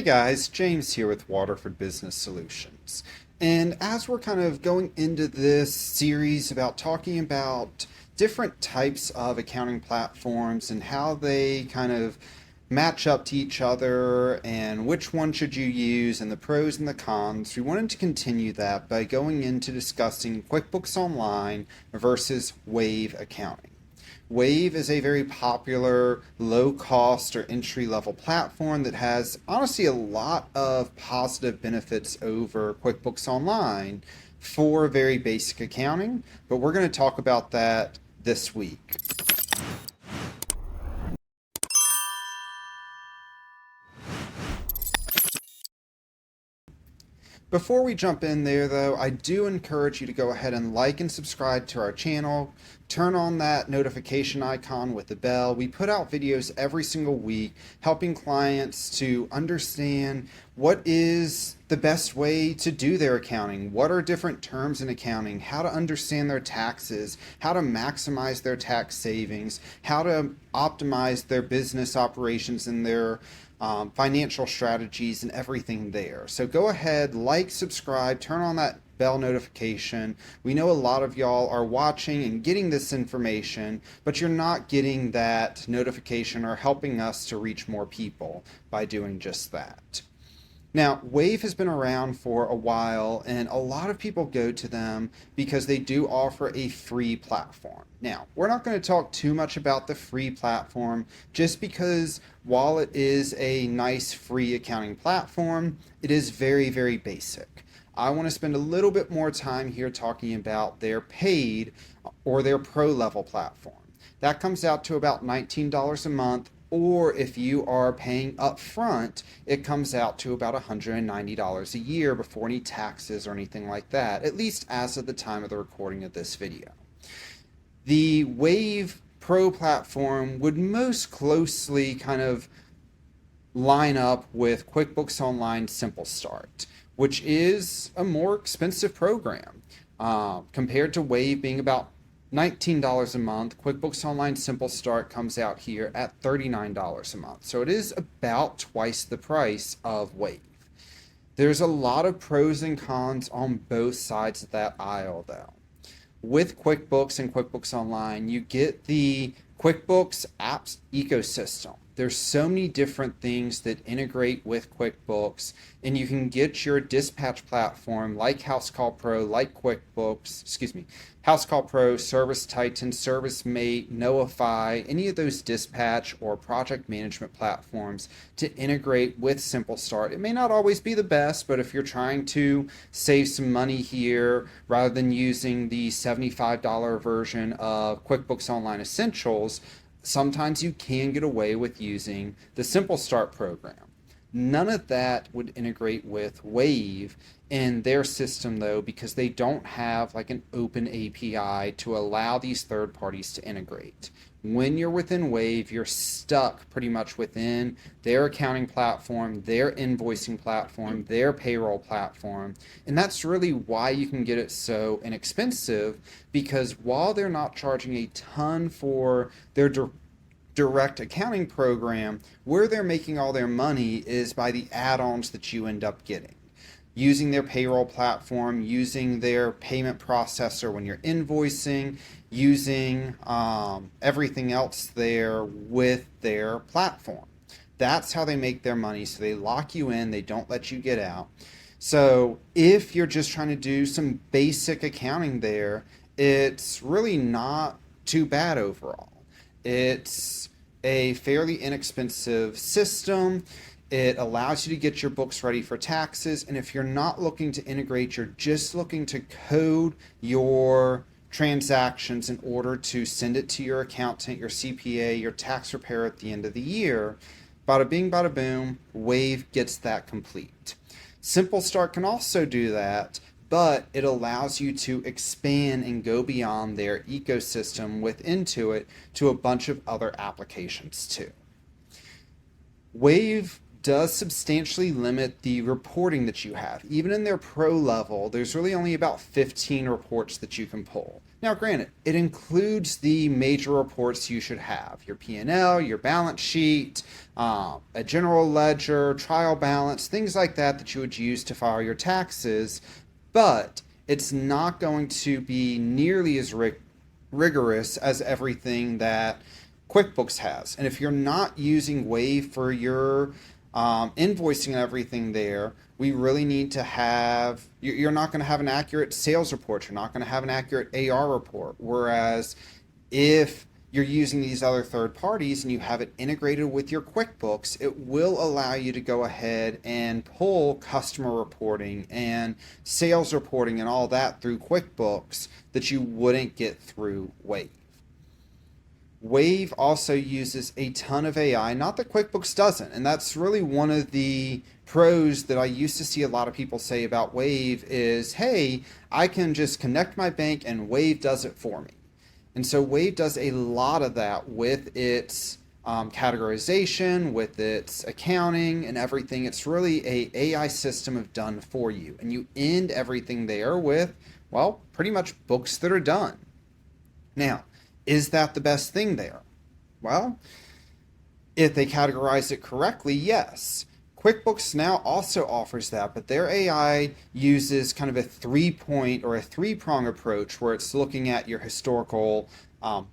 Hey guys, James here with Waterford Business Solutions. And as we're kind of going into this series about talking about different types of accounting platforms and how they kind of match up to each other and which one should you use and the pros and the cons, we wanted to continue that by going into discussing QuickBooks Online versus Wave accounting. Wave is a very popular low cost or entry level platform that has honestly a lot of positive benefits over QuickBooks Online for very basic accounting, but we're going to talk about that this week. Before we jump in there, though, I do encourage you to go ahead and like and subscribe to our channel. Turn on that notification icon with the bell. We put out videos every single week helping clients to understand what is the best way to do their accounting, what are different terms in accounting, how to understand their taxes, how to maximize their tax savings, how to optimize their business operations and their financial strategies and everything there. So go ahead, like, subscribe, turn on that bell notification. We know a lot of y'all are watching and getting this information, but you're not getting that notification or helping us to reach more people by doing just that. Now, Wave has been around for a while, and a lot of people go to them because they do offer a free platform. Now, we're not going to talk too much about the free platform, just because while it is a nice free accounting platform, it is very, very basic. I want to spend a little bit more time here talking about their paid or their pro level platform. That comes out to about $19 a month. Or if you are paying up front, it comes out to about $190 a year before any taxes or anything like that, at least as of the time of the recording of this video. The Wave Pro platform would most closely kind of line up with QuickBooks Online Simple Start, which is a more expensive program compared to Wave being about $19 a month. QuickBooks Online Simple Start comes out here at $39 a month. So it is about twice the price of Wave. There's a lot of pros and cons on both sides of that aisle though. With QuickBooks and QuickBooks Online, you get the QuickBooks apps ecosystem. There's so many different things that integrate with QuickBooks, and you can get your dispatch platform like House Call Pro, like House Call Pro, Service Titan, ServiceMate, Notify, any of those dispatch or project management platforms to integrate with Simple Start. It may not always be the best, but if you're trying to save some money here, rather than using the $75 version of QuickBooks Online Essentials, sometimes you can get away with using the Simple Start program. None of that would integrate with Wave in their system though, because they don't have like an open API to allow these third parties to integrate. When you're within Wave, you're stuck pretty much within their accounting platform, their invoicing platform, their payroll platform. And that's really why you can get it so inexpensive, because while they're not charging a ton for their direct accounting program, where they're making all their money is by the add-ons that you end up getting. Using their payroll platform, using their payment processor when you're invoicing, using everything else there with their platform. That's how they make their money. So they lock you in, they don't let you get out. So if you're just trying to do some basic accounting there, it's really not too bad overall. It's a fairly inexpensive system. It allows you to get your books ready for taxes. And if you're not looking to integrate, you're just looking to code your transactions in order to send it to your accountant, your CPA, your tax preparer at the end of the year, bada bing, bada boom, Wave gets that complete. Simple Start can also do that, but it allows you to expand and go beyond their ecosystem with Intuit to a bunch of other applications too. Wave does substantially limit the reporting that you have. Even in their pro level, there's really only about 15 reports that you can pull. Now, granted, it includes the major reports you should have: your P&L, your balance sheet, a general ledger, trial balance, things like that that you would use to file your taxes, but it's not going to be nearly as rigorous as everything that QuickBooks has. And if you're not using Wave for your invoicing and everything there, we really need to have, you're not going to have an accurate sales report. You're not going to have an accurate AR report. Whereas if you're using these other third parties and you have it integrated with your QuickBooks, it will allow you to go ahead and pull customer reporting and sales reporting and all that through QuickBooks that you wouldn't get through Wave. Wave also uses a ton of AI, not that QuickBooks doesn't, and that's really one of the pros that I used to see a lot of people say about Wave is, hey, I can just connect my bank and Wave does it for me. And so Wave does a lot of that with its categorization, with its accounting and everything. It's really a AI system of done for you. And you end everything there with, well, pretty much books that are done. Now, is that the best thing there? Well, if they categorize it correctly, yes. QuickBooks now also offers that, but their AI uses kind of a three-point or a three-prong approach where it's looking at your historical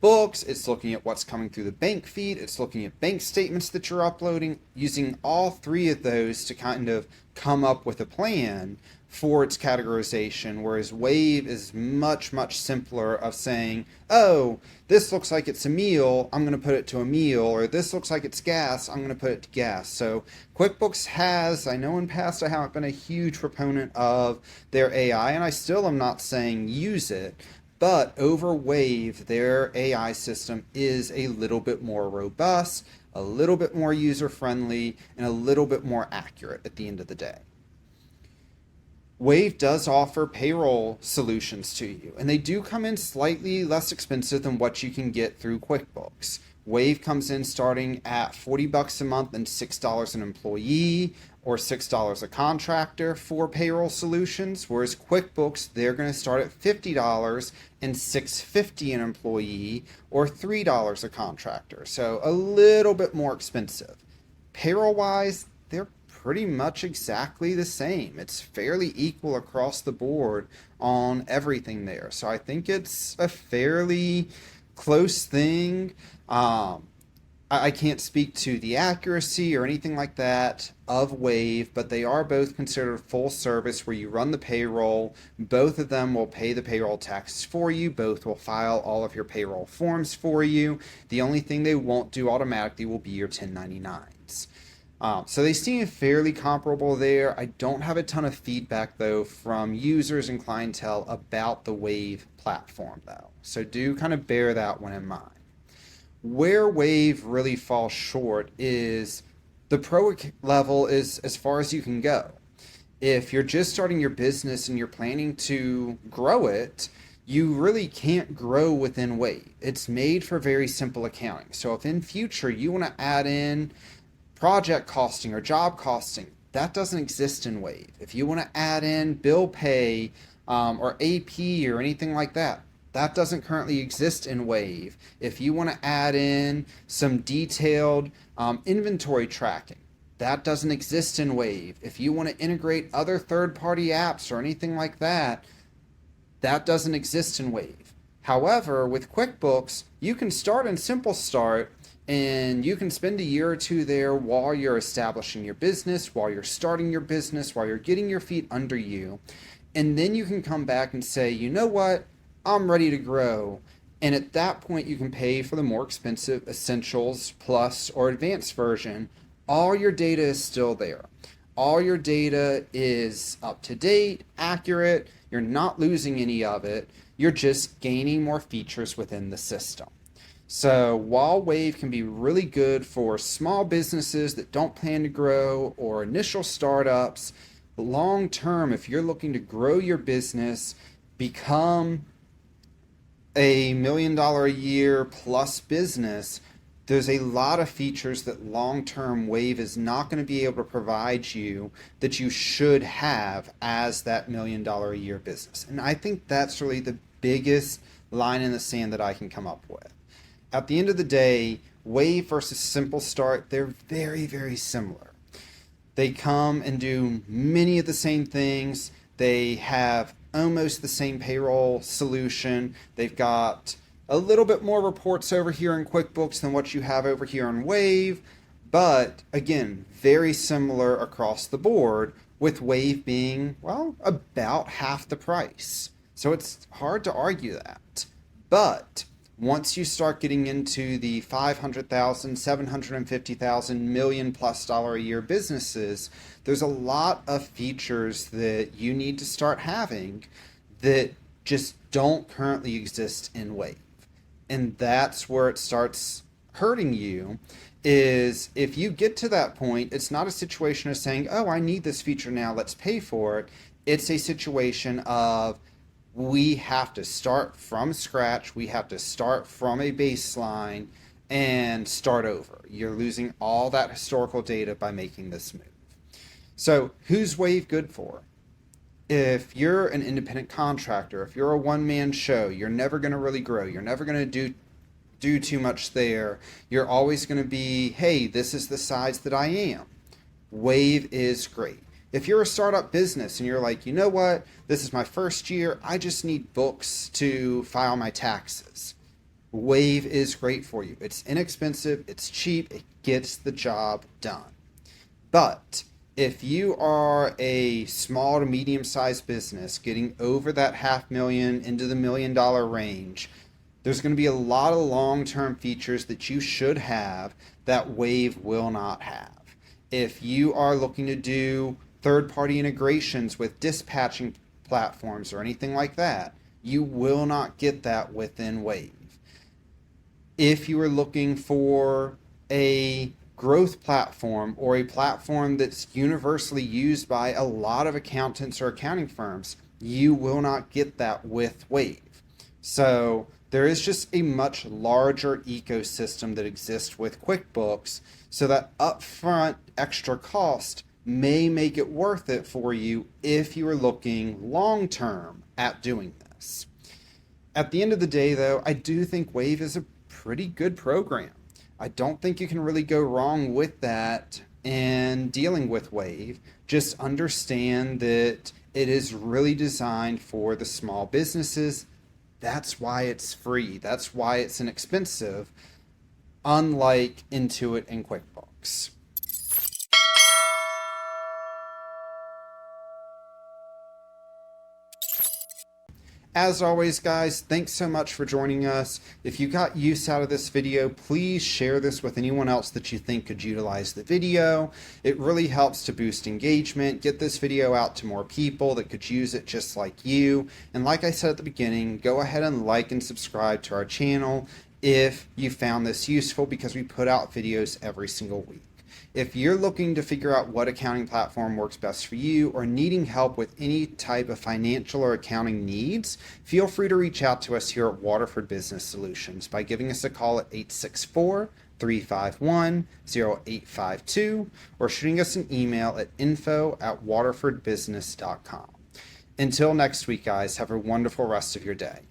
books, it's looking at what's coming through the bank feed, it's looking at bank statements that you're uploading, using all three of those to kind of come up with a plan for its categorization, whereas Wave is much, much simpler of saying, oh, this looks like it's a meal, I'm going to put it to a meal, or this looks like it's gas, I'm going to put it to gas. So QuickBooks has, I know in past I haven't been a huge proponent of their AI, and I still am not saying use it, but over Wave, their AI system is a little bit more robust, a little bit more user-friendly, and a little bit more accurate at the end of the day. Wave does offer payroll solutions to you, and they do come in slightly less expensive than what you can get through QuickBooks. Wave comes in starting at $40 a month and $6 an employee, or $6 a contractor for payroll solutions, whereas QuickBooks, they're going to start at $50 and $6.50 an employee, or $3 a contractor. So a little bit more expensive. Payroll-wise, they're pretty much exactly the same. It's fairly equal across the board on everything there. So I think it's a fairly close thing. I can't speak to the accuracy or anything like that of Wave, but they are both considered full service where you run the payroll. Both of them will pay the payroll taxes for you. Both will file all of your payroll forms for you. The only thing they won't do automatically will be your 1099s. So they seem fairly comparable there. I don't have a ton of feedback, though, from users and clientele about the Wave platform, though. So do kind of bear that one in mind. Where Wave really falls short is the pro level is as far as you can go. If you're just starting your business and you're planning to grow it, you really can't grow within Wave. It's made for very simple accounting. So if in future you want to add in project costing or job costing, that doesn't exist in Wave. If you want to add in bill pay or AP or anything like that, that doesn't currently exist in Wave. If you want to add in some detailed inventory tracking, that doesn't exist in Wave. If you want to integrate other third-party apps or anything like that, that doesn't exist in Wave. However, with QuickBooks, you can start in Simple Start, and you can spend a year or two there while you're establishing your business, while you're starting your business, while you're getting your feet under you. And then you can come back and say, you know what? I'm ready to grow. And at that point, you can pay for the more expensive Essentials, Plus, or Advanced version. All your data is still there. All your data is up to date, accurate. You're not losing any of it. You're just gaining more features within the system. So while Wave can be really good for small businesses that don't plan to grow or initial startups, long term, if you're looking to grow your business, become a $1 million a year plus business, there's a lot of features that long-term Wave is not going to be able to provide you that you should have as that $1 million a year business. And I think that's really the biggest line in the sand that I can come up with. At the end of the day, Wave versus Simple Start, they're very, very similar. They come and do many of the same things. They have almost the same payroll solution. They've got a little bit more reports over here in QuickBooks than what you have over here in Wave, but again, very similar across the board, with Wave being, well, about half the price. So it's hard to argue that. But once you start getting into the 500,000, 750,000, million plus dollar a year businesses, there's a lot of features that you need to start having that just don't currently exist in Wave. And that's where it starts hurting you, is if you get to that point, it's not a situation of saying, oh, I need this feature now, let's pay for it. It's a situation of, we have to start from scratch. We have to start from a baseline and start over. You're losing all that historical data by making this move. So who's Wave good for? If you're an independent contractor, if you're a one-man show, you're never going to really grow. You're never going to do too much there. You're always going to be, hey, this is the size that I am. Wave is great. If you're a startup business and you're like, you know what, this is my first year, I just need books to file my taxes. Wave is great for you. It's inexpensive, it's cheap, it gets the job done. But if you are a small to medium-sized business getting over that $500,000 into the $1 million range, there's going to be a lot of long-term features that you should have that Wave will not have. If you are looking to do third-party integrations with dispatching platforms or anything like that, you will not get that within Wave. If you are looking for a growth platform or a platform that's universally used by a lot of accountants or accounting firms, you will not get that with Wave. So there is just a much larger ecosystem that exists with QuickBooks, so that upfront extra cost may make it worth it for you if you are looking long term at doing this. At the end of the day, though, I do think Wave is a pretty good program. I don't think you can really go wrong with that and dealing with Wave. Just understand that it is really designed for the small businesses. That's why it's free. That's why it's inexpensive, unlike Intuit and QuickBooks. As always, guys, thanks so much for joining us. If you got use out of this video, please share this with anyone else that you think could utilize the video. It really helps to boost engagement, get this video out to more people that could use it just like you. And like I said at the beginning, go ahead and like and subscribe to our channel if you found this useful, because we put out videos every single week. If you're looking to figure out what accounting platform works best for you, or needing help with any type of financial or accounting needs, feel free to reach out to us here at Waterford Business Solutions by giving us a call at 864-351-0852 or shooting us an email at info@waterfordbusiness.com. Until next week, guys, have a wonderful rest of your day.